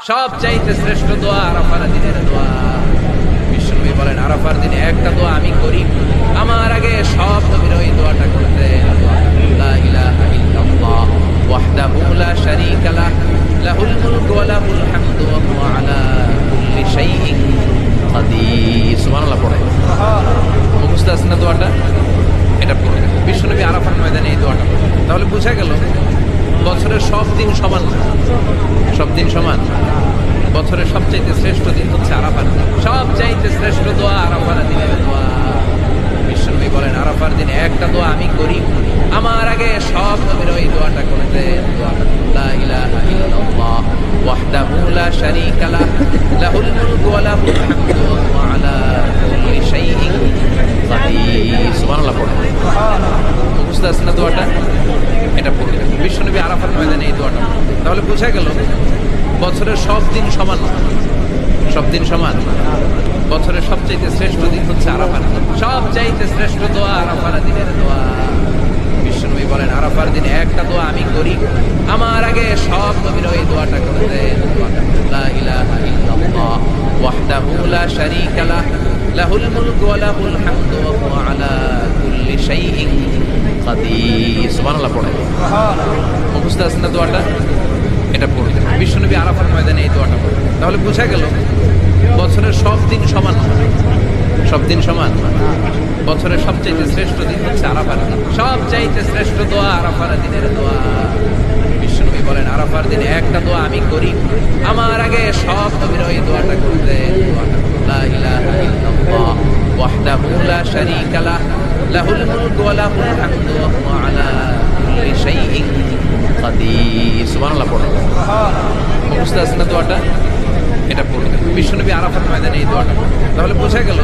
সব চাইতে শ্রেষ্ঠ দোয়া আরাফার দিনের দোয়া। বিশ্বনবী বলেন আরাফার দিনে একটা দোয়া আমি করি, আমার আগে সব নবীর ওই দোয়াটা করতেন। লা ইলাহা ইল্লাল্লাহ ওয়াহদাহু লা শারীকা লাহ লাহুল মুলকু ওয়া লাহুল হামদু ওয়া হুয়া আলা কুল্লি শাইইন কাদির। সুবহানাল্লাহ পড়ে মুখস্থ আছে না দোয়াটা? এটা পড়ে বিশ্বনবী আরাফার ময়দানে এই দোয়াটা পড়ে। তাহলে বোঝা গেল বছরের সব দিন সমান না, সব দিন সমান। বছরের সবচাইতে শ্রেষ্ঠ দিন হচ্ছে আরাফার দিন। সবচাইতে শ্রেষ্ঠ দোয়া আরাফার দিনের দোয়া। বিশ্বনবী বলেন আরাফার দিনে একটা দোয়া আমি করি, আমার আগে সব নবীর ওই দোয়াটা করতেন। লা ইলাহা ইল্লাল্লাহ ওয়াহদাহু লা শারীকা লাহ লাহুল মুলকু ওয়া লাহুল হামদু ওয়া হুয়া আলা কুল্লি শাইইন কাদির। সুবহানাল্লাহ পড়ে মুখস্থ আছে না দোয়াটা? এটা পড়ে বিশ্বনবী আরাফার ময়দানে এই দোয়াটা। তাহলে বোঝা গেল বছরের সব দিন সমান, সব দিন সমান। বছরের সবচাইতে শ্রেষ্ঠ দিন হচ্ছে আরাফার দিন। সবচাইতে শ্রেষ্ঠ দোয়া আরাফার দিনের দোয়া। বিশ্বনবী বলেন আরাফার দিনে একটা দোয়া আমি করি, আমার আগে সব নবীর ওই দোয়াটা করতেন। লা ইলাহা ইল্লাল্লাহ ওয়াহদাহু লা শারীকা লাহ লাহুল মুলকু ওয়া লাহুল হামদু ওয়া হুয়া আলা কুল্লি শাইইন কাদির। সুবহানাল্লাহ পড়ে মুখস্থ আছে না দোয়াটা? এটা পড়ে বিশ্বনবী আরাফার ময়দানে এই দোয়াটা পড়ে। তাহলে বোঝা গেল বছরের সব দিন সমান, সব দিন সমান। বছরের সবচাইতে শ্রেষ্ঠ দিন হচ্ছে আরাফার দিন। সবচাইতে শ্রেষ্ঠ দোয়া আরাফার দিনের দোয়া। বিশ্বনবী বলেন আরাফার দিনে একটা দোয়া আমি করি, আমার আগে সব নবীর ওই দোয়াটা করতেন। লা ইলাহা ইল্লাল্লাহ ওয়াহদাহু লা শারীকা লাহ লাহুল মুলকু ওয়া লাহুল হামদু ওয়া হুয়া আলা কুল্লি শাইইন কাদির। সুবহানাল্লাহ পড়ে মুখস্থ আছে না দোয়াটা? এটা পড়ে বিশ্বনবী আরাফার ময়দানে এই দোয়াটা। তাহলে বোঝা গেল